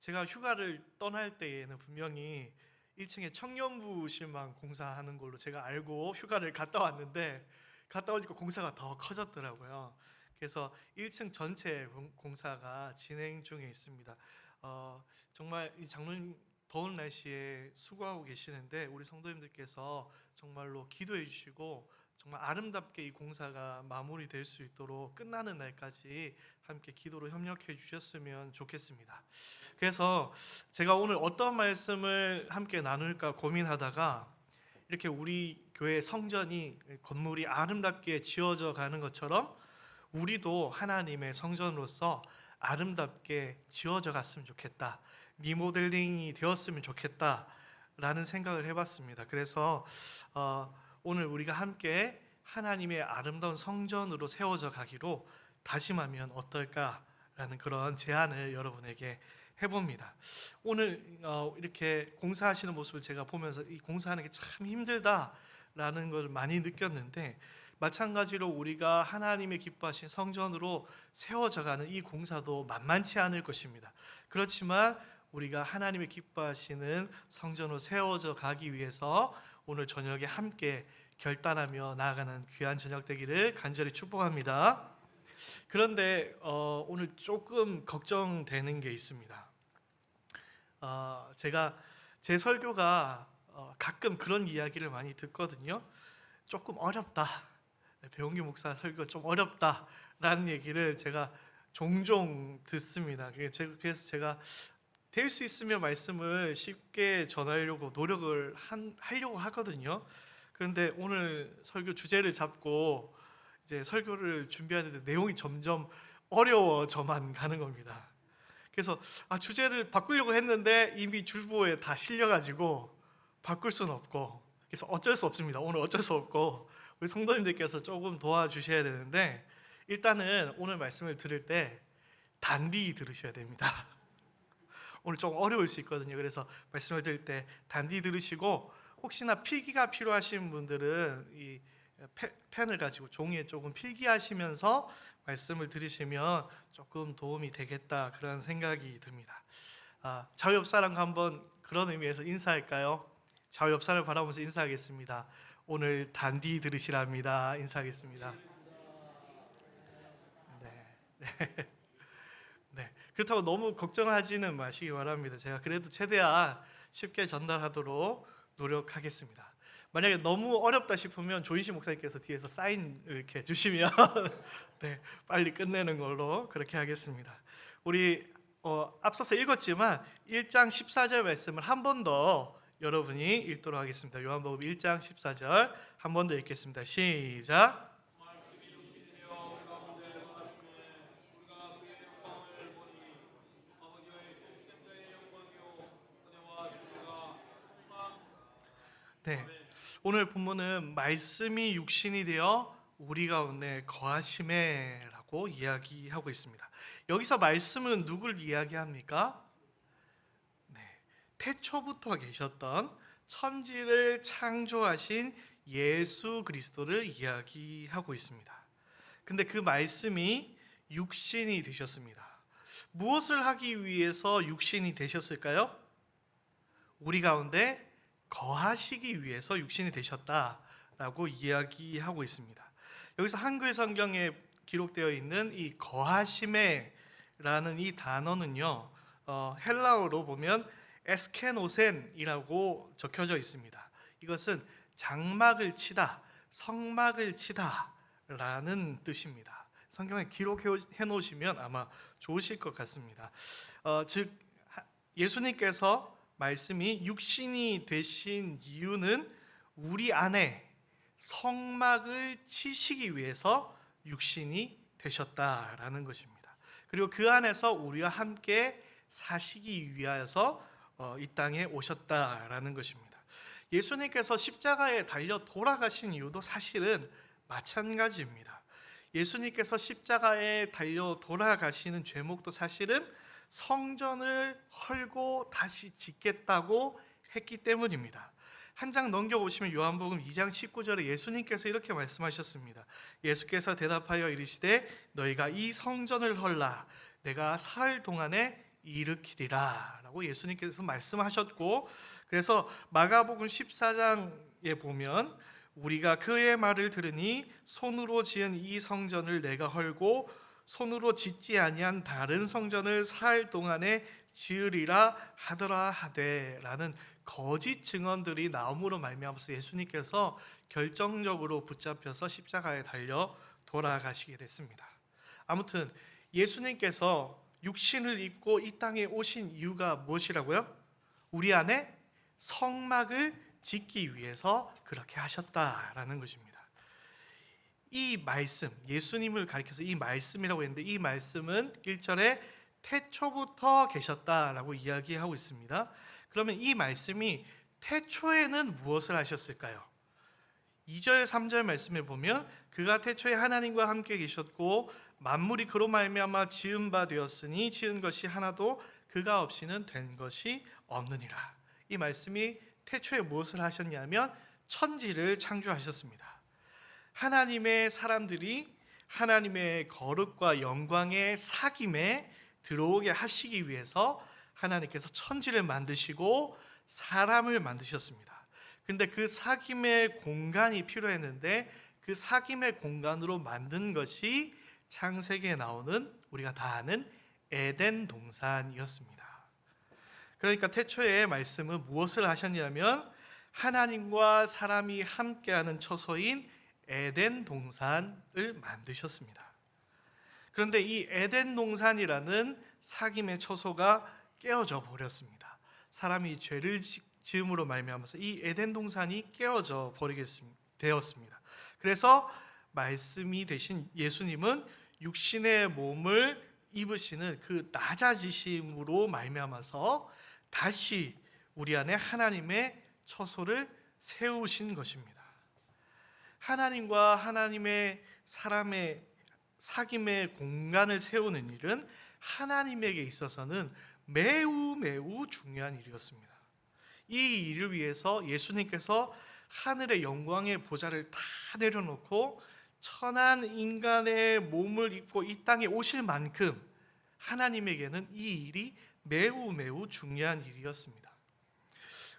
제가 휴가를 떠날 때에는 분명히 1층에 청년부실만 공사하는 걸로 제가 알고 휴가를 갔다 왔는데, 갔다 오니까 공사가 더 커졌더라고요. 그래서 1층 전체 공사가 진행 중에 있습니다. 정말 이 장로님 더운 날씨에 수고하고 계시는데, 우리 성도님들께서 정말로 기도해 주시고 정말 아름답게 이 공사가 마무리될 수 있도록 끝나는 날까지 함께 기도로 협력해 주셨으면 좋겠습니다. 그래서 제가 오늘 어떤 말씀을 함께 나눌까 고민하다가, 이렇게 우리 교회 성전이 건물이 아름답게 지어져 가는 것처럼 우리도 하나님의 성전으로서 아름답게 지어져 갔으면 좋겠다, 리모델링이 되었으면 좋겠다 라는 생각을 해봤습니다. 그래서 오늘 우리가 함께 하나님의 아름다운 성전으로 세워져 가기로 다짐하면 어떨까라는 그런 제안을 여러분에게 해봅니다. 오늘 이렇게 공사하시는 모습을 제가 보면서 이 공사하는 게 참 힘들다라는 걸 많이 느꼈는데, 마찬가지로 우리가 하나님의 기뻐하신 성전으로 세워져가는 이 공사도 만만치 않을 것입니다. 그렇지만 우리가 하나님의 기뻐하시는 성전으로 세워져 가기 위해서 오늘 저녁에 함께 결단하며 나아가는 귀한 저녁 되기를 간절히 축복합니다. 그런데 오늘 조금 걱정되는 게 있습니다. 제가 제 설교가 가끔 그런 이야기를 많이 듣거든요. 조금 어렵다, 배용기 목사 설교 좀 어렵다라는 얘기를 제가 종종 듣습니다. 그래서 제가 될 수 있으면 말씀을 쉽게 전하려고 노력을 하려고 하거든요. 그런데 오늘 설교 주제를 잡고 이제 설교를 준비하는데 내용이 점점 어려워져만 가는 겁니다. 그래서 주제를 바꾸려고 했는데 이미 줄보에 다 실려가지고 바꿀 수는 없고, 그래서 어쩔 수 없습니다. 오늘 어쩔 수 없고 우리 성도님들께서 조금 도와주셔야 되는데, 일단은 오늘 말씀을 들을 때 단디 들으셔야 됩니다. 오늘 좀 어려울 수 있거든요. 그래서 말씀을 들을 때 단디 들으시고, 혹시나 필기가 필요하신 분들은 이 펜을 가지고 종이에 조금 필기하시면서 말씀을 들으시면 조금 도움이 되겠다, 그런 생각이 듭니다. 좌우 옆 사람과 한번 그런 의미에서 인사할까요? 좌우 옆 사람을 바라보면서 인사하겠습니다. 오늘 단디 들으시랍니다. 인사하겠습니다. 네, 네. 그렇다고 너무 걱정하지는 마시기 바랍니다. 제가 그래도 최대한 쉽게 전달하도록 노력하겠습니다. 만약에 너무 어렵다 싶으면 조인식 목사님께서 뒤에서 사인 이렇게 주시면 네, 빨리 끝내는 걸로 그렇게 하겠습니다. 우리 앞서서 읽었지만 1장 14절 말씀을 한 번 더 여러분이 읽도록 하겠습니다. 요한복음 1장 14절 한 번 더 읽겠습니다. 시작. 네, 오늘 본문은 말씀이 육신이 되어 우리 가운데 거하심에라고 이야기하고 있습니다. 여기서 말씀은 누굴 이야기합니까? 네, 태초부터 계셨던 천지를 창조하신 예수 그리스도를 이야기하고 있습니다. 근데 그 말씀이 육신이 되셨습니다. 무엇을 하기 위해서 육신이 되셨을까요? 우리 가운데 거하시기 위해서 육신이 되셨다라고 이야기하고 있습니다. 여기서 한글 성경에 기록되어 있는 이 거하심에라는 이 단어는요, 헬라어로 보면 에스케노센이라고 적혀져 있습니다. 이것은 장막을 치다, 성막을 치다라는 뜻입니다. 성경에 기록해 놓으시면 아마 좋으실 것 같습니다. 즉 예수님께서 말씀이 육신이 되신 이유는 우리 안에 성막을 치시기 위해서 육신이 되셨다라는 것입니다. 그리고 그 안에서 우리와 함께 사시기 위하여서 이 땅에 오셨다라는 것입니다. 예수님께서 십자가에 달려 돌아가신 이유도 사실은 마찬가지입니다. 예수님께서 십자가에 달려 돌아가시는 죄목도 사실은 성전을 헐고 다시 짓겠다고 했기 때문입니다. 한 장 넘겨보시면 요한복음 2장 19절에 예수님께서 이렇게 말씀하셨습니다. 예수께서 대답하여 이르시되 너희가 이 성전을 헐라 내가 사흘 동안에 일으키리라 라고 예수님께서 말씀하셨고, 그래서 마가복음 14장에 보면 우리가 그의 말을 들으니 손으로 지은 이 성전을 내가 헐고 손으로 짓지 아니한 다른 성전을 사흘 동안에 지으리라 하더라 하되라는 거짓 증언들이 나옴으로 말미암아서 예수님께서 결정적으로 붙잡혀서 십자가에 달려 돌아가시게 됐습니다. 아무튼 예수님께서 육신을 입고 이 땅에 오신 이유가 무엇이라고요? 우리 안에 성막을 짓기 위해서 그렇게 하셨다라는 것입니다. 이 말씀, 예수님을 가리켜서 이 말씀이라고 했는데 이 말씀은 1절에 태초부터 계셨다라고 이야기하고 있습니다. 그러면 이 말씀이 태초에는 무엇을 하셨을까요? 2절 3절 말씀에 보면 그가 태초에 하나님과 함께 계셨고 만물이 그로 말미암아 지은 바 되었으니 지은 것이 하나도 그가 없이는 된 것이 없느니라. 이 말씀이 태초에 무엇을 하셨냐면 천지를 창조하셨습니다. 하나님의 사람들이 하나님의 거룩과 영광의 사귐에 들어오게 하시기 위해서 하나님께서 천지를 만드시고 사람을 만드셨습니다. 근데 그 사귐의 공간이 필요했는데 그 사귐의 공간으로 만든 것이 창세기에 나오는 우리가 다 아는 에덴 동산이었습니다. 그러니까 태초의 말씀은 무엇을 하셨냐면 하나님과 사람이 함께하는 처소인 에덴 동산을 만드셨습니다. 그런데 이 에덴 동산이라는 사귐의 처소가 깨어져 버렸습니다. 사람이 죄를 지음으로 말미암아서 이 에덴 동산이 깨어져 버리게 되었습니다. 그래서 말씀이 되신 예수님은 육신의 몸을 입으시는 그 낮아지심으로 말미암아서 다시 우리 안에 하나님의 처소를 세우신 것입니다. 하나님과 하나님의 사람의 사귐의 공간을 세우는 일은 하나님에게 있어서는 매우 중요한 일이었습니다. 이 일을 위해서 예수님께서 하늘의 영광의 보좌를 다 내려놓고 천한 인간의 몸을 입고 이 땅에 오실 만큼 하나님에게는 이 일이 매우 중요한 일이었습니다.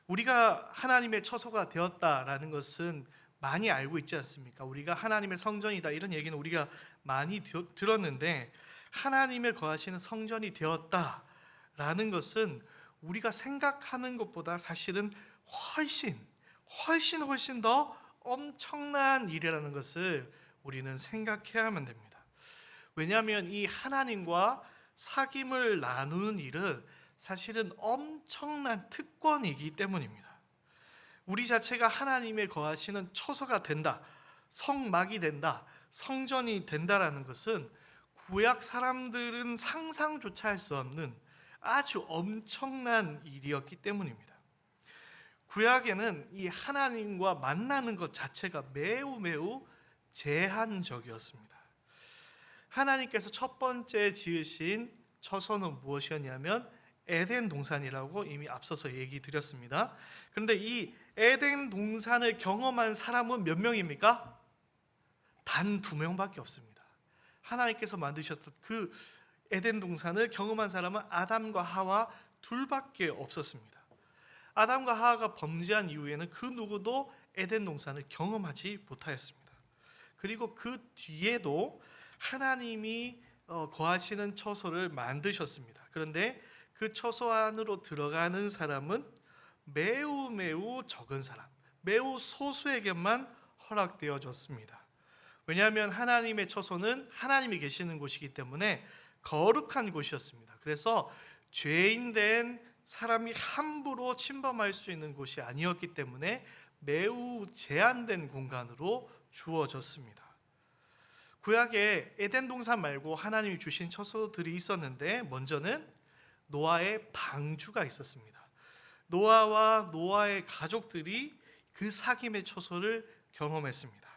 우리가 하나님의 처소가 되었다라는 것은 많이 알고 있지 않습니까? 우리가 하나님의 성전이다 이런 얘기는 우리가 많이 들었는데 하나님의 거하시는 성전이 되었다라는 것은 우리가 생각하는 것보다 사실은 훨씬 더 엄청난 일이라는 것을 우리는 생각해야만 됩니다. 왜냐하면 이 하나님과 사귐을 나누는 일은 사실은 엄청난 특권이기 때문입니다. 우리 자체가 하나님의 거하시는 처소가 된다, 성막이 된다, 성전이 된다라는 것은 구약 사람들은 상상조차 할 수 없는 아주 엄청난 일이었기 때문입니다. 구약에는 이 하나님과 만나는 것 자체가 매우 제한적이었습니다. 하나님께서 첫 번째 지으신 처소는 무엇이었냐면 에덴 동산이라고 이미 앞서서 얘기 드렸습니다. 그런데 이 에덴 동산을 경험한 사람은 몇 명입니까? 단 2명밖에 없습니다. 하나님께서 만드셨던 그 에덴 동산을 경험한 사람은 아담과 하와 둘밖에 없었습니다. 아담과 하와가 범죄한 이후에는 그 누구도 에덴 동산을 경험하지 못하였습니다. 그리고 그 뒤에도 하나님이 거하시는 처소를 만드셨습니다. 그런데 그 처소 안으로 들어가는 사람은 매우 적은 사람, 매우 소수에게만 허락되어졌습니다. 왜냐하면 하나님의 처소는 하나님이 계시는 곳이기 때문에 거룩한 곳이었습니다. 그래서 죄인된 사람이 함부로 침범할 수 있는 곳이 아니었기 때문에 매우 제한된 공간으로 주어졌습니다. 구약에 에덴 동산 말고 하나님이 주신 처소들이 있었는데 먼저는 노아의 방주가 있었습니다. 노아와 노아의 가족들이 그 사귐의 처소를 경험했습니다.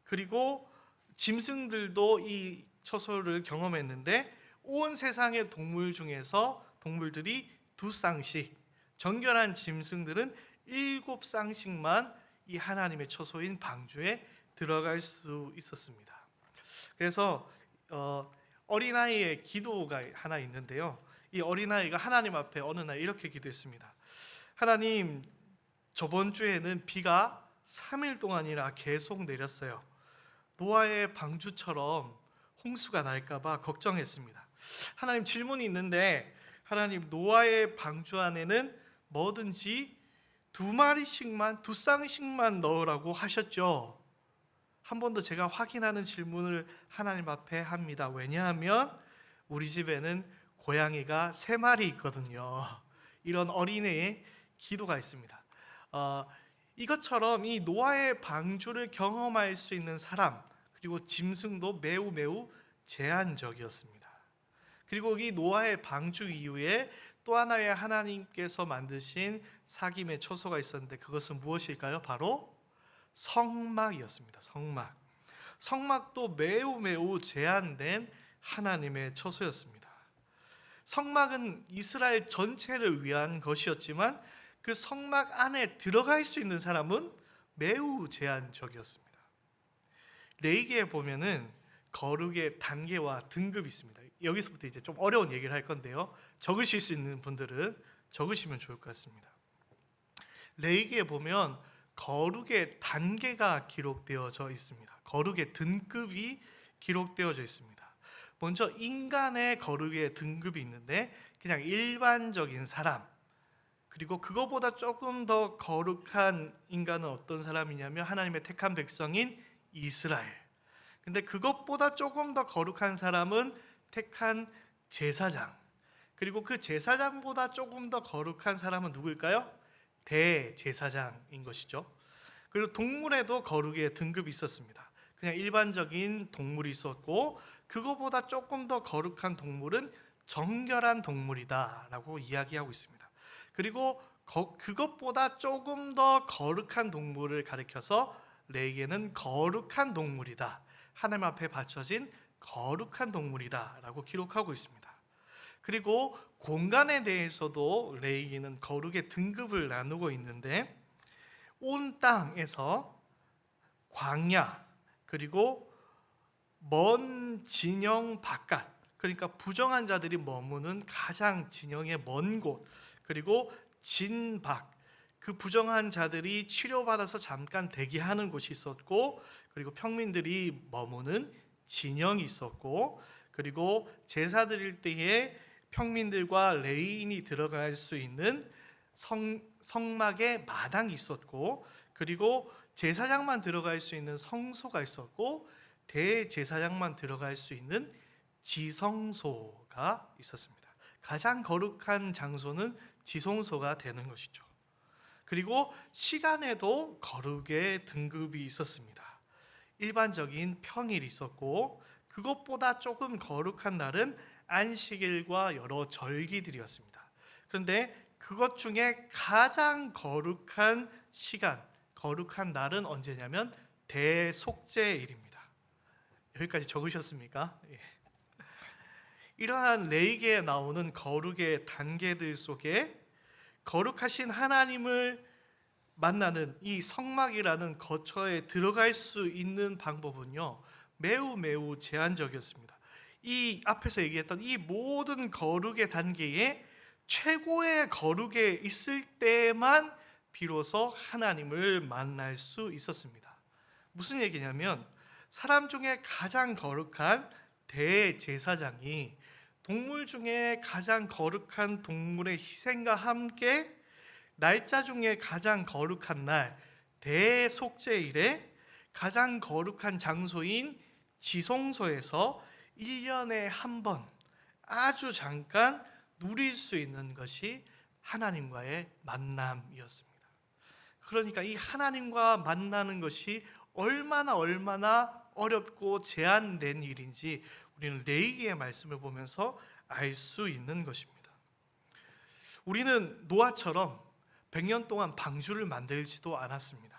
그리고 짐승들도 이 처소를 경험했는데 온 세상의 동물 중에서 동물들이 2쌍씩, 정결한 짐승들은 7쌍씩만 이 하나님의 처소인 방주에 들어갈 수 있었습니다. 그래서 어린아이의 기도가 하나 있는데요. 이 어린아이가 하나님 앞에 어느 날 이렇게 기도했습니다. 하나님, 저번 주에는 비가 3일 동안이나 계속 내렸어요. 노아의 방주처럼 홍수가 날까봐 걱정했습니다. 하나님, 질문이 있는데, 하나님, 노아의 방주 안에는 뭐든지 2마리씩만, 2쌍씩만 넣으라고 하셨죠? 한 번 더 제가 확인하는 질문을 하나님 앞에 합니다. 왜냐하면 우리 집에는 고양이가 3마리 있거든요. 이런 어린애의 기도가 있습니다. 이것처럼 이 노아의 방주를 경험할 수 있는 사람, 그리고 짐승도 매우 제한적이었습니다. 그리고 이 노아의 방주 이후에 또 하나의 하나님께서 만드신 사귐의 처소가 있었는데, 그것은 무엇일까요? 바로 성막이었습니다. 성막도 매우 제한된 하나님의 처소였습니다. 성막은 이스라엘 전체를 위한 것이었지만 그 성막 안에 들어갈 수 있는 사람은 매우 제한적이었습니다. 레위기에 보면은 거룩의 단계와 등급이 있습니다. 여기서부터 이제 좀 어려운 얘기를 할 건데요. 적으실 수 있는 분들은 적으시면 좋을 것 같습니다. 레위기에 보면 거룩의 단계가 기록되어져 있습니다. 거룩의 등급이 기록되어져 있습니다. 먼저 인간의 거룩의 등급이 있는데, 그냥 일반적인 사람, 그리고 그거보다 조금 더 거룩한 인간은 어떤 사람이냐면 하나님의 택한 백성인 이스라엘. 근데 그것보다 조금 더 거룩한 사람은 택한 제사장, 그리고 그 제사장보다 조금 더 거룩한 사람은 누구일까요? 대제사장인 것이죠. 그리고 동물에도 거룩의 등급이 있었습니다. 그냥 일반적인 동물이 있었고, 그거보다 조금 더 거룩한 동물은 정결한 동물이다 라고 이야기하고 있습니다. 그리고 그것보다 조금 더 거룩한 동물을 가리켜서 레위기에는 거룩한 동물이다, 하나님 앞에 바쳐진 거룩한 동물이다 라고 기록하고 있습니다. 그리고 공간에 대해서도 레위기는 거룩의 등급을 나누고 있는데, 온 땅에서 광야, 그리고 먼 진영 바깥, 그러니까 부정한 자들이 머무는 가장 진영의 먼 곳, 그리고 진박, 그 부정한 자들이 치료받아서 잠깐 대기하는 곳이 있었고, 그리고 평민들이 머무는 진영이 있었고, 그리고 제사 드릴 때에 평민들과 레위인이 들어갈 수 있는 성막의 마당이 있었고, 그리고 제사장만 들어갈 수 있는 성소가 있었고, 대제사장만 들어갈 수 있는 지성소가 있었습니다. 가장 거룩한 장소는 지성소가 되는 것이죠. 그리고 시간에도 거룩의 등급이 있었습니다. 일반적인 평일이 있었고, 그것보다 조금 거룩한 날은 안식일과 여러 절기들이었습니다. 그런데 그것 중에 가장 거룩한 시간, 거룩한 날은 언제냐면 대속죄일입니다. 여기까지 적으셨습니까? 예. 이러한 레위기에 나오는 거룩의 단계들 속에 거룩하신 하나님을 만나는 이 성막이라는 거처에 들어갈 수 있는 방법은요, 매우 제한적이었습니다. 이 앞에서 얘기했던 이 모든 거룩의 단계에 최고의 거룩에 있을 때만 비로소 하나님을 만날 수 있었습니다. 무슨 얘기냐면, 사람 중에 가장 거룩한 대제사장이 동물 중에 가장 거룩한 동물의 희생과 함께 날짜 중에 가장 거룩한 날 대속죄일에 가장 거룩한 장소인 지성소에서 1년에 한 번 아주 잠깐 누릴 수 있는 것이 하나님과의 만남이었습니다. 그러니까 이 하나님과 만나는 것이 얼마나 어렵고 제한된 일인지 우리는 레위기의 말씀을 보면서 알 수 있는 것입니다. 우리는 노아처럼 100년 동안 방주를 만들지도 않았습니다.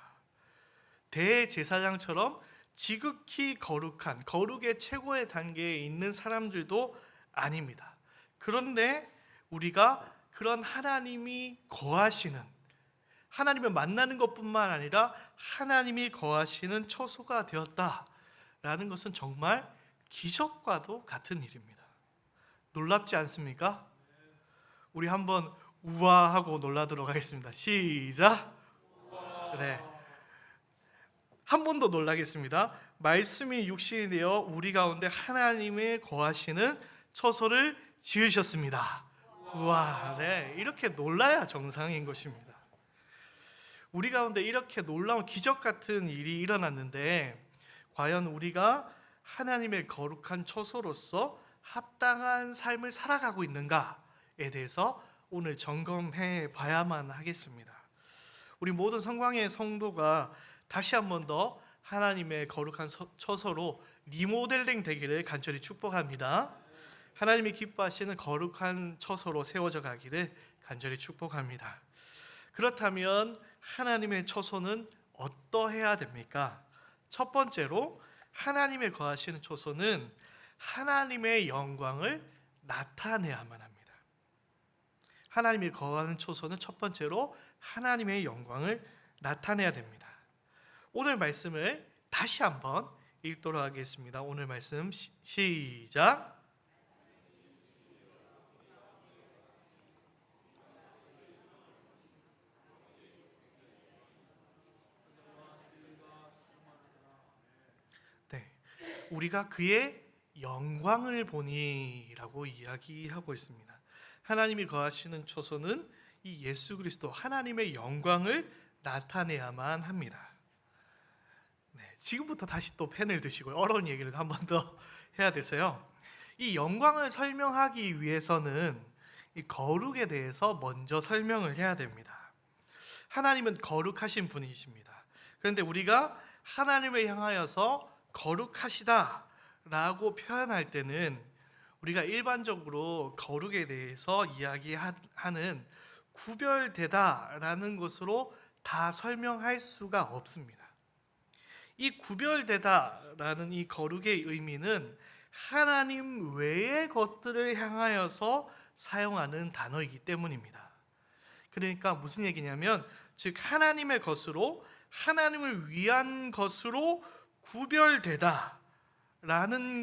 대제사장처럼 지극히 거룩한 거룩의 최고의 단계에 있는 사람들도 아닙니다. 그런데 우리가 그런 하나님이 거하시는, 하나님을 만나는 것뿐만 아니라 하나님이 거하시는 처소가 되었다라는 것은 정말 기적과도 같은 일입니다. 놀랍지 않습니까? 우리 한번 우와하고 놀라도록 하겠습니다. 시작. 네. 한 번 더 놀라겠습니다. 말씀이 육신이 되어 우리 가운데 하나님의 거하시는 처소를 지으셨습니다. 우와, 네, 이렇게 놀라야 정상인 것입니다. 우리 가운데 이렇게 놀라운 기적 같은 일이 일어났는데 과연 우리가 하나님의 거룩한 처소로서 합당한 삶을 살아가고 있는가에 대해서 오늘 점검해 봐야만 하겠습니다. 우리 모든 성광의 성도가 다시 한 번 더 하나님의 거룩한 처소로 리모델링 되기를 간절히 축복합니다. 하나님이 기뻐하시는 거룩한 처소로 세워져 가기를 간절히 축복합니다. 그렇다면 하나님의 처소는 어떠해야 됩니까? 첫 번째로 하나님의 거하시는 처소는 하나님의 영광을 나타내야만 합니다. 하나님이 거하는 처소는 첫 번째로 하나님의 영광을 나타내야 됩니다. 오늘 말씀을 다시 한번 읽도록 하겠습니다. 오늘 말씀 시작. 네, 우리가 그의 영광을 보니라고 이야기하고 있습니다. 하나님이 거하시는 처소는 이 예수 그리스도 하나님의 영광을 나타내야만 합니다. 네, 지금부터 다시 또 펜을 드시고요. 어려운 얘기를 한 번 더 해야 돼서요. 이 영광을 설명하기 위해서는 이 거룩에 대해서 먼저 설명을 해야 됩니다. 하나님은 거룩하신 분이십니다. 그런데 우리가 하나님을 향하여서 거룩하시다라고 표현할 때는 우리가 일반적으로 거룩에 대해서 이야기하는 구별되다라는 것으로 다 설명할 수가 없습니다. 이 구별되다라는 이 거룩의 의미는 하나님 외의 것들을 향하여서 사용하는 단어이기 때문입니다. 그러니까 무슨 얘기냐면 즉 하나님의 것으로 하나님을 위한 것으로 구별되다라는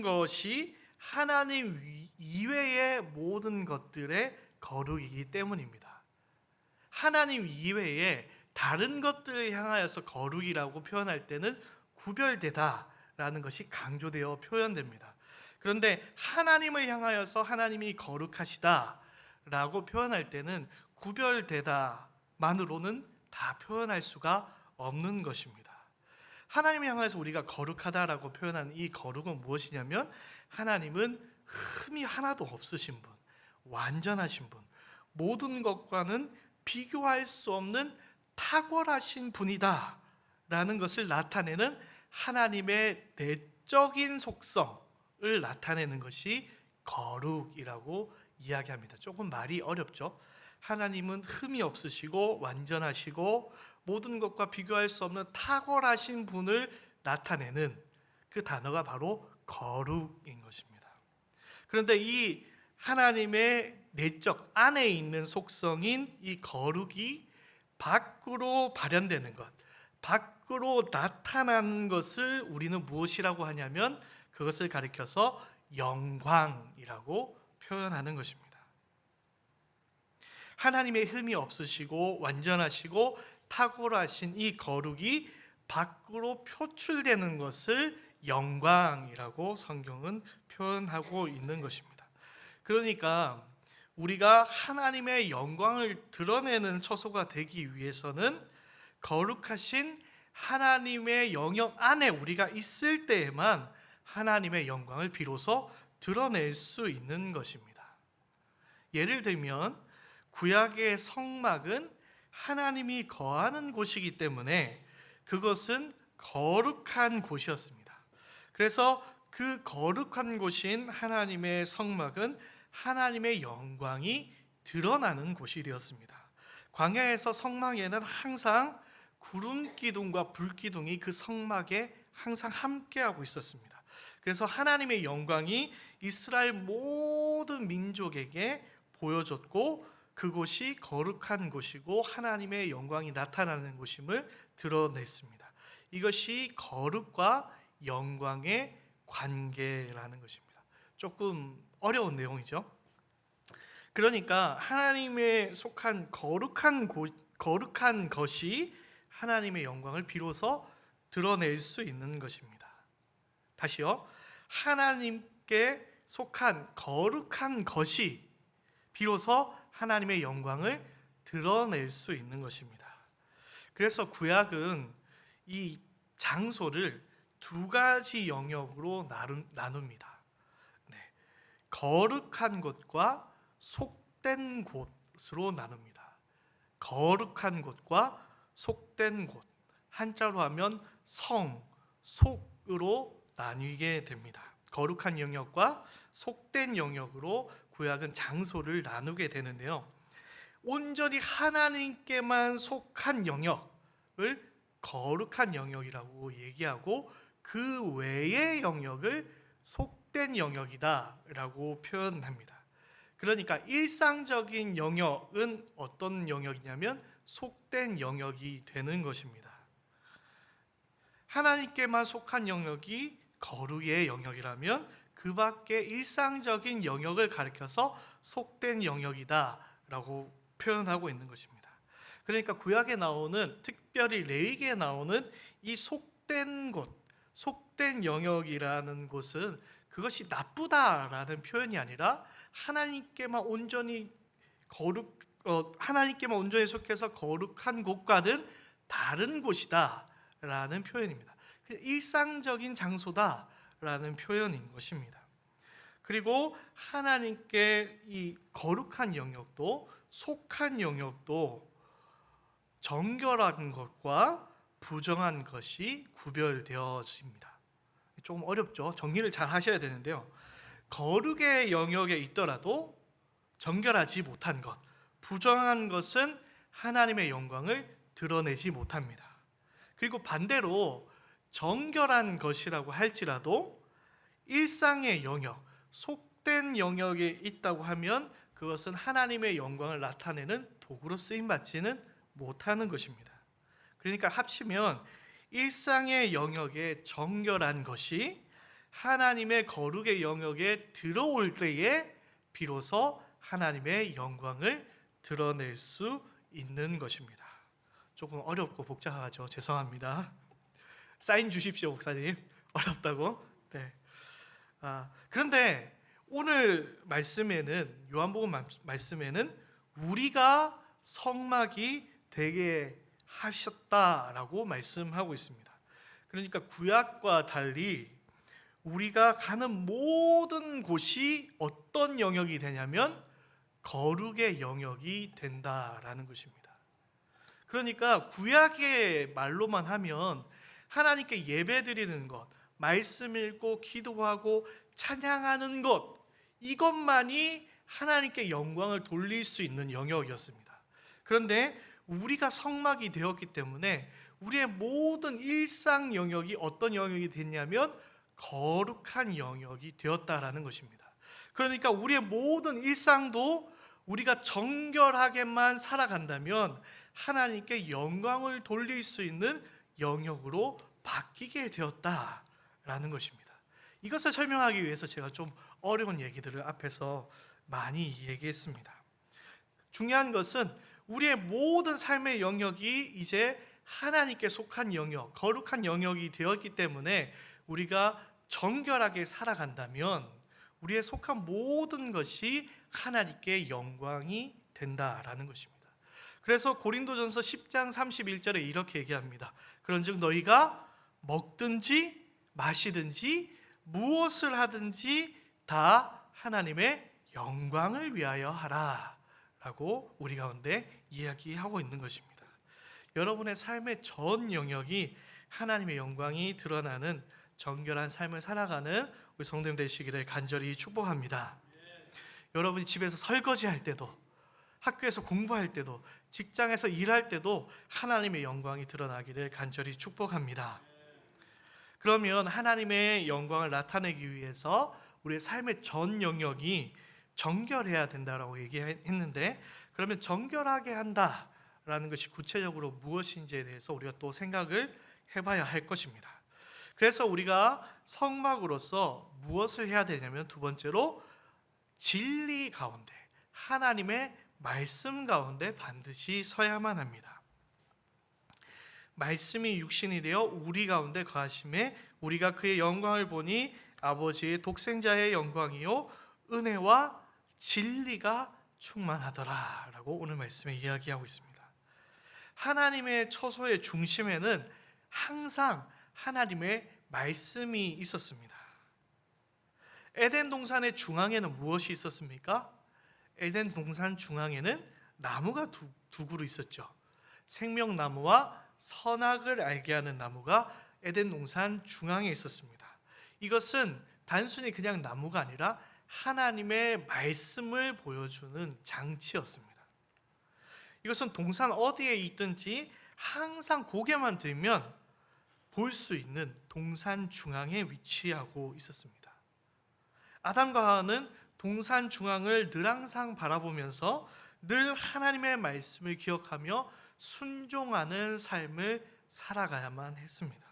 것이 하나님 이외의 모든 것들의 거룩이기 때문입니다. 하나님 이외에 다른 것들을 향하여서 거룩이라고 표현할 때는 구별되다라는 것이 강조되어 표현됩니다. 그런데 하나님을 향하여서 하나님이 거룩하시다라고 표현할 때는 구별되다만으로는 다 표현할 수가 없는 것입니다. 하나님을 향해서 우리가 거룩하다라고 표현하는 이 거룩은 무엇이냐면 하나님은 흠이 하나도 없으신 분, 완전하신 분, 모든 것과는 비교할 수 없는 탁월하신 분이다 라는 것을 나타내는 하나님의 내적인 속성을 나타내는 것이 거룩이라고 이야기합니다. 조금 말이 어렵죠. 하나님은 흠이 없으시고 완전하시고 모든 것과 비교할 수 없는 탁월하신 분을 나타내는 그 단어가 바로 거룩인 것입니다. 그런데 이 하나님의 내적 안에 있는 속성인 이 거룩이 밖으로 발현되는 것, 밖으로 나타나는 것을 우리는 무엇이라고 하냐면 그것을 가리켜서 영광이라고 표현하는 것입니다. 하나님의 흠이 없으시고 완전하시고 탁월하신 이 거룩이 밖으로 표출되는 것을 영광이라고 성경은 표현하고 있는 것입니다. 그러니까 우리가 하나님의 영광을 드러내는 처소가 되기 위해서는 거룩하신 하나님의 영역 안에 우리가 있을 때에만 하나님의 영광을 비로소 드러낼 수 있는 것입니다. 예를 들면 구약의 성막은 하나님이 거하는 곳이기 때문에 그것은 거룩한 곳이었습니다. 그래서 그 거룩한 곳인 하나님의 성막은 하나님의 영광이 드러나는 곳이 되었습니다. 광야에서 성막에는 항상 구름 기둥과 불 기둥이 그 성막에 항상 함께하고 있었습니다. 그래서 하나님의 영광이 이스라엘 모든 민족에게 보여졌고 그곳이 거룩한 곳이고 하나님의 영광이 나타나는 곳임을 드러냈습니다. 이것이 거룩과 영광의 관계라는 것입니다. 조금 어려운 내용이죠. 그러니까 하나님의 속한 거룩한 것이 하나님의 영광을 비로소 드러낼 수 있는 것입니다. 다시요. 하나님께 속한 거룩한 것이 비로소 하나님의 영광을 드러낼 수 있는 것입니다. 그래서 구약은 이 장소를 두 가지 영역으로 나눕니다. 네. 거룩한 곳과 속된 곳으로 나눕니다. 거룩한 곳과 속된 곳, 한자로 하면 성, 속으로 나뉘게 됩니다. 거룩한 영역과 속된 영역으로 구약은 장소를 나누게 되는데요. 온전히 하나님께만 속한 영역을 거룩한 영역이라고 얘기하고 그 외의 영역을 속된 영역이다라고 표현합니다. 그러니까 일상적인 영역은 어떤 영역이냐면 속된 영역이 되는 것입니다. 하나님께만 속한 영역이 거룩의 영역이라면 그 밖에 일상적인 영역을 가리켜서 속된 영역이다라고 표현하고 있는 것입니다. 그러니까 구약에 나오는, 특별히 레위기에 나오는 이 속된 곳, 속된 영역이라는 곳은 그것이 나쁘다라는 표현이 아니라 하나님께만 온전히 속해서 거룩한 곳과는 다른 곳이다라는 표현입니다. 일상적인 장소다라는 표현인 것입니다. 그리고 하나님께 이 거룩한 영역도 속한 영역도 정결한 것과 부정한 것이 구별되어집니다. 조금 어렵죠. 정리를 잘 하셔야 되는데요. 거룩의 영역에 있더라도 정결하지 못한 것, 부정한 것은 하나님의 영광을 드러내지 못합니다. 그리고 반대로 정결한 것이라고 할지라도 일상의 영역, 속된 영역에 있다고 하면 그것은 하나님의 영광을 나타내는 도구로 쓰임받지는 못하는 것입니다. 그러니까 합치면 일상의 영역에 정결한 것이 하나님의 거룩의 영역에 들어올 때에 비로소 하나님의 영광을 드러낼 수 있는 것입니다. 조금 어렵고 복잡하죠. 죄송합니다. 사인 주십시오, 목사님. 어렵다고? 네. 그런데 오늘 말씀에는, 요한복음 말씀에는 우리가 성막이 되게 하셨다라고 말씀하고 있습니다. 그러니까 구약과 달리 우리가 가는 모든 곳이 어떤 영역이 되냐면 거룩의 영역이 된다라는 것입니다. 그러니까 구약의 말로만 하면 하나님께 예배드리는 것, 말씀 읽고 기도하고 찬양하는 것, 이것만이 하나님께 영광을 돌릴 수 있는 영역이었습니다. 그런데 우리가 성막이 되었기 때문에 우리의 모든 일상 영역이 어떤 영역이 됐냐면 거룩한 영역이 되었다라는 것입니다. 그러니까 우리의 모든 일상도 우리가 정결하게만 살아간다면 하나님께 영광을 돌릴 수 있는 영역으로 바뀌게 되었다라는 것입니다. 이것을 설명하기 위해서 제가 좀 어려운 얘기들을 앞에서 많이 얘기했습니다. 중요한 것은 우리의 모든 삶의 영역이 이제 하나님께 속한 영역, 거룩한 영역이 되었기 때문에 우리가 정결하게 살아간다면 우리의 속한 모든 것이 하나님께 영광이 된다라는 것입니다. 그래서 고린도전서 10장 31절에 이렇게 얘기합니다. 그런즉 너희가 먹든지 마시든지 무엇을 하든지 다 하나님의 영광을 위하여 하라 라고 우리 가운데 이야기하고 있는 것입니다. 여러분의 삶의 전 영역이 하나님의 영광이 드러나는 정결한 삶을 살아가는 우리 성도님 되시기를 간절히 축복합니다. 여러분이 집에서 설거지할 때도, 학교에서 공부할 때도, 직장에서 일할 때도 하나님의 영광이 드러나기를 간절히 축복합니다. 그러면 하나님의 영광을 나타내기 위해서 우리의 삶의 전 영역이 정결해야 된다라고 얘기했는데, 그러면 정결하게 한다라는 것이 구체적으로 무엇인지에 대해서 우리가 또 생각을 해봐야 할 것입니다. 그래서 우리가 성막으로서 무엇을 해야 되냐면 두 번째로 진리 가운데, 하나님의 말씀 가운데 반드시 서야만 합니다. 말씀이 육신이 되어 우리 가운데 거하심에 우리가 그의 영광을 보니 아버지의 독생자의 영광이요 은혜와 진리가 충만하더라 라고 오늘 말씀에 이야기하고 있습니다. 하나님의 처소의 중심에는 항상 하나님의 말씀이 있었습니다. 에덴 동산의 중앙에는 무엇이 있었습니까? 에덴 동산 중앙에는 나무가 두 그루 있었죠. 생명나무와 선악을 알게 하는 나무가 에덴 동산 중앙에 있었습니다. 이것은 단순히 그냥 나무가 아니라 하나님의 말씀을 보여주는 장치였습니다. 이것은 동산 어디에 있든지 항상 고개만 들면 볼 수 있는 동산 중앙에 위치하고 있었습니다. 아담과 하와는 동산 중앙을 늘 항상 바라보면서 늘 하나님의 말씀을 기억하며 순종하는 삶을 살아가야만 했습니다.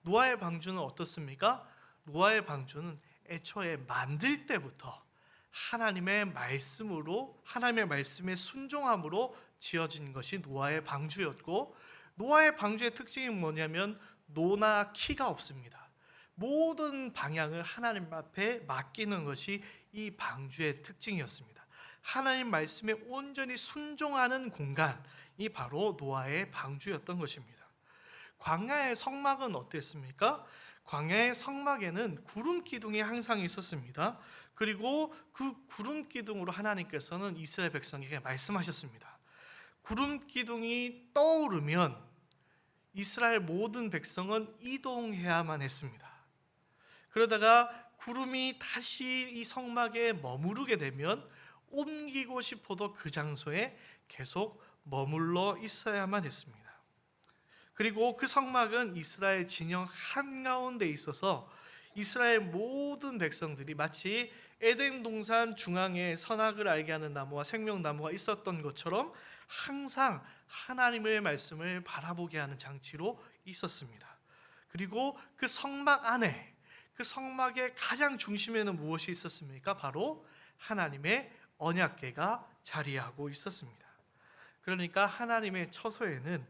노아의 방주는 어떻습니까? 노아의 방주는 애초에 만들 때부터 하나님의 말씀으로, 하나님의 말씀에 순종함으로 지어진 것이 노아의 방주였고, 노아의 방주의 특징이 뭐냐면 노나 키가 없습니다. 모든 방향을 하나님 앞에 맡기는 것이 이 방주의 특징이었습니다. 하나님 말씀에 온전히 순종하는 공간이 바로 노아의 방주였던 것입니다. 광야의 성막은 어땠습니까? 광야의 성막에는 구름 기둥이 항상 있었습니다. 그리고 그 구름 기둥으로 하나님께서는 이스라엘 백성에게 말씀하셨습니다. 구름 기둥이 떠오르면 이스라엘 모든 백성은 이동해야만 했습니다. 그러다가 구름이 다시 이 성막에 머무르게 되면 옮기고 싶어도 그 장소에 계속 머물러 있어야만 했습니다. 그리고 그 성막은 이스라엘 진영 한가운데 있어서 이스라엘 모든 백성들이 마치 에덴 동산 중앙에 선악을 알게 하는 나무와 생명나무가 있었던 것처럼 항상 하나님의 말씀을 바라보게 하는 장치로 있었습니다. 그리고 그 성막 안에, 그 성막의 가장 중심에는 무엇이 있었습니까? 바로 하나님의 언약궤가 자리하고 있었습니다. 그러니까 하나님의 처소에는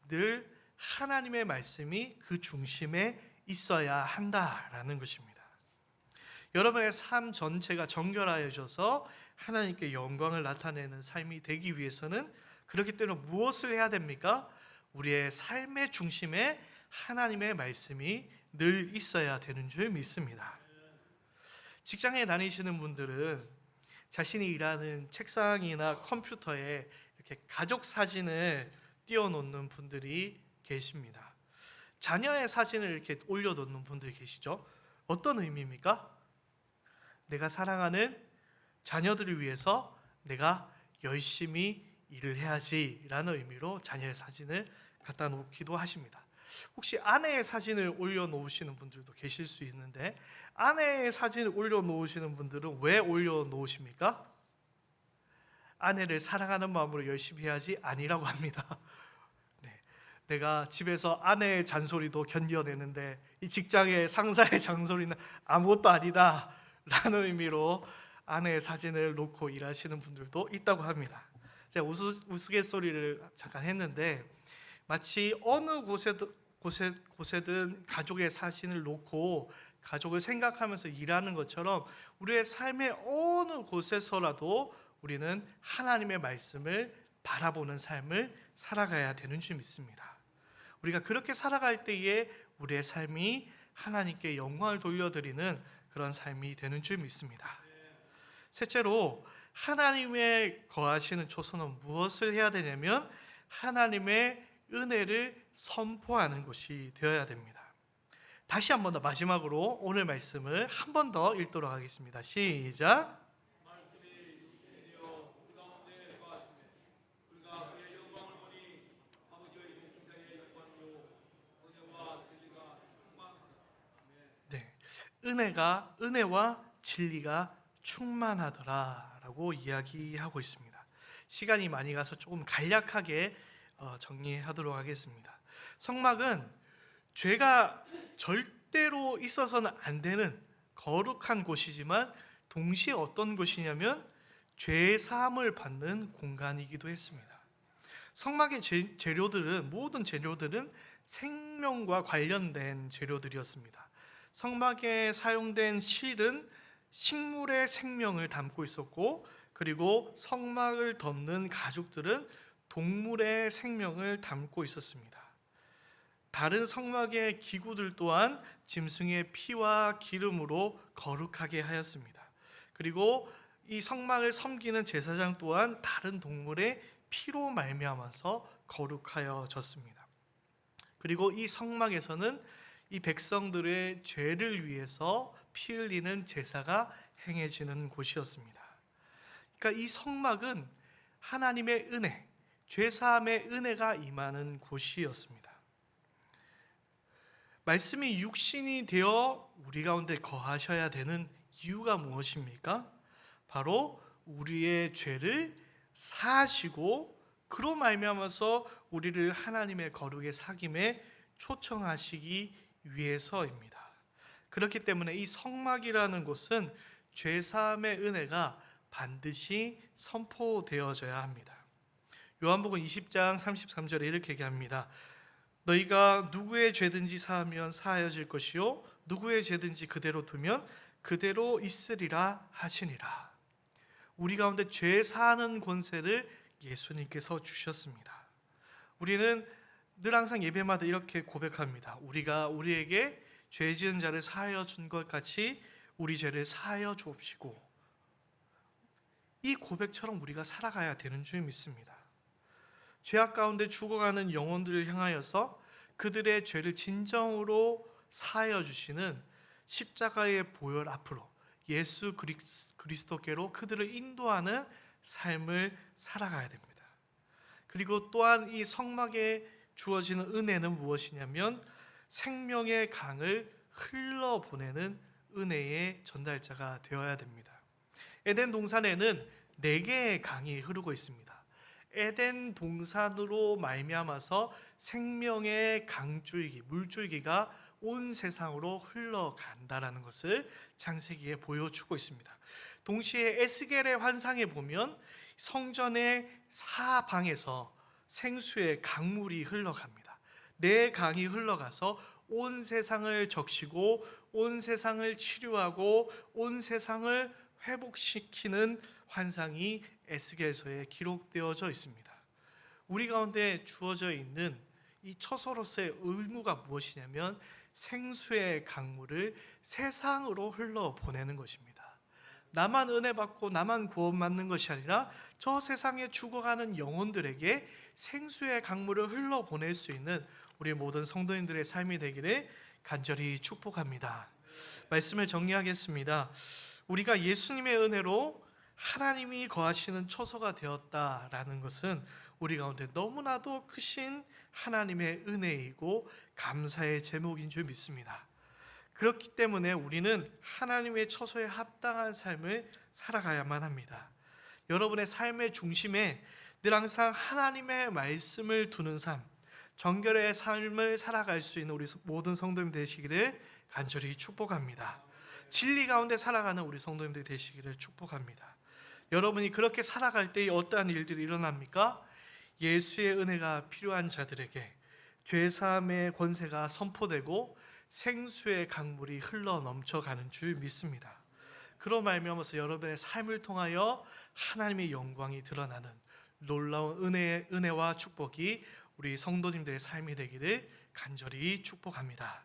늘 하나님의 말씀이 그 중심에 있어야 한다라는 것입니다. 여러분의 삶 전체가 정결하여져서 하나님께 영광을 나타내는 삶이 되기 위해서는, 그렇기 때문에 무엇을 해야 됩니까? 우리의 삶의 중심에 하나님의 말씀이 늘 있어야 되는 줄 믿습니다. 직장에 다니시는 분들은 자신이 일하는 책상이나 컴퓨터에 이렇게 가족 사진을 띄워놓는 분들이 계십니다. 자녀의 사진을 이렇게 올려놓는 분들이 계시죠. 어떤 의미입니까? 내가 사랑하는 자녀들을 위해서 내가 열심히 일을 해야지 라는 의미로 자녀의 사진을 갖다 놓기도 하십니다. 혹시 아내의 사진을 올려놓으시는 분들도 계실 수 있는데, 아내의 사진을 올려놓으시는 분들은 왜 올려놓으십니까? 아내를 사랑하는 마음으로 열심히 해야지 아니라고 합니다. 내가 집에서 아내의 잔소리도 견뎌내는데 이 직장의 상사의 잔소리는 아무것도 아니다 라는 의미로 아내의 사진을 놓고 일하시는 분들도 있다고 합니다. 제가 우스갯소리를 잠깐 했는데, 마치 어느 곳에든 가족의 사진을 놓고 가족을 생각하면서 일하는 것처럼 우리의 삶의 어느 곳에서라도 우리는 하나님의 말씀을 바라보는 삶을 살아가야 되는 줄 믿습니다. 우리가 그렇게 살아갈 때에 우리의 삶이 하나님께 영광을 돌려드리는 그런 삶이 되는 줄 믿습니다. 셋째로, 하나님의 거하시는 초소는 무엇을 해야 되냐면 하나님의 은혜를 선포하는 것이 되어야 됩니다. 다시 한 번 더 마지막으로 오늘 말씀을 한 번 더 읽도록 하겠습니다. 시작. 은혜와 진리가 충만하더라라고 이야기하고 있습니다. 시간이 많이 가서 조금 간략하게 정리하도록 하겠습니다. 성막은 죄가 절대로 있어서는 안 되는 거룩한 곳이지만 동시에 어떤 곳이냐면 죄 사함을 받는 공간이기도 했습니다. 성막의 모든 재료들은 생명과 관련된 재료들이었습니다. 성막에 사용된 실은 식물의 생명을 담고 있었고, 그리고 성막을 덮는 가죽들은 동물의 생명을 담고 있었습니다. 다른 성막의 기구들 또한 짐승의 피와 기름으로 거룩하게 하였습니다. 그리고 이 성막을 섬기는 제사장 또한 다른 동물의 피로 말미암아서 거룩하여졌습니다. 그리고 이 성막에서는 이 백성들의 죄를 위해서 피 흘리는 제사가 행해지는 곳이었습니다. 그러니까 이 성막은 하나님의 은혜, 죄사함의 은혜가 임하는 곳이었습니다. 말씀이 육신이 되어 우리 가운데 거하셔야 되는 이유가 무엇입니까? 바로 우리의 죄를 사하시고 그로 말미암아서 우리를 하나님의 거룩의 사귐에 초청하시기 위해서입니다. 그렇기 때문에 이 성막이라는 곳은 죄사함의 은혜가 반드시 선포되어져야 합니다. 요한복음 20장 33절에 이렇게 얘기합니다. 너희가 누구의 죄든지 사하면 사하여질 것이요 누구의 죄든지 그대로 두면 그대로 있으리라 하시니라. 우리 가운데 죄 사하는 권세를 예수님께서 주셨습니다. 우리는 늘 항상 예배마다 이렇게 고백합니다. 우리가 우리에게 죄 지은 자를 사하여 준 것 같이 우리 죄를 사하여 주옵시고, 이 고백처럼 우리가 살아가야 되는 줄 믿습니다. 죄악 가운데 죽어가는 영혼들을 향하여서 그들의 죄를 진정으로 사하여 주시는 십자가의 보혈 앞으로 예수 그리스도께로 그들을 인도하는 삶을 살아가야 됩니다. 그리고 또한 이 성막에 주어지는 은혜는 무엇이냐면 생명의 강을 흘러보내는 은혜의 전달자가 되어야 됩니다. 에덴 동산에는 4개의 강이 흐르고 있습니다. 에덴 동산으로 말미암아서 생명의 강줄기, 물줄기가 온 세상으로 흘러간다라는 것을 창세기에 보여주고 있습니다. 동시에 에스겔의 환상에 보면 성전의 사방에서 생수의 강물이 흘러갑니다. 4강이 흘러가서 온 세상을 적시고 온 세상을 치료하고 온 세상을 회복시키는 환상이 에스겔서에 기록되어져 있습니다. 우리 가운데 주어져 있는 이 처소로서의 의무가 무엇이냐면 생수의 강물을 세상으로 흘러보내는 것입니다. 나만 은혜 받고 나만 구원받는 것이 아니라 저 세상에 죽어가는 영혼들에게 생수의 강물을 흘러보낼 수 있는 우리 모든 성도님들의 삶이 되기를 간절히 축복합니다. 말씀을 정리하겠습니다. 우리가 예수님의 은혜로 하나님이 거하시는 처소가 되었다라는 것은 우리 가운데 너무나도 크신 하나님의 은혜이고 감사의 제목인 줄 믿습니다. 그렇기 때문에 우리는 하나님의 처소에 합당한 삶을 살아가야만 합니다. 여러분의 삶의 중심에 늘 항상 하나님의 말씀을 두는 삶, 정결의 삶을 살아갈 수 있는 우리 모든 성도님 되시기를 간절히 축복합니다. 진리 가운데 살아가는 우리 성도님들 되시기를 축복합니다. 여러분이 그렇게 살아갈 때 어떠한 일들이 일어납니까? 예수의 은혜가 필요한 자들에게 죄사함의 권세가 선포되고 생수의 강물이 흘러 넘쳐가는 줄 믿습니다. 그로 말미암아서 여러분의 삶을 통하여 하나님의 영광이 드러나는 놀라운 은혜와 축복이 우리 성도님들의 삶이 되기를 간절히 축복합니다.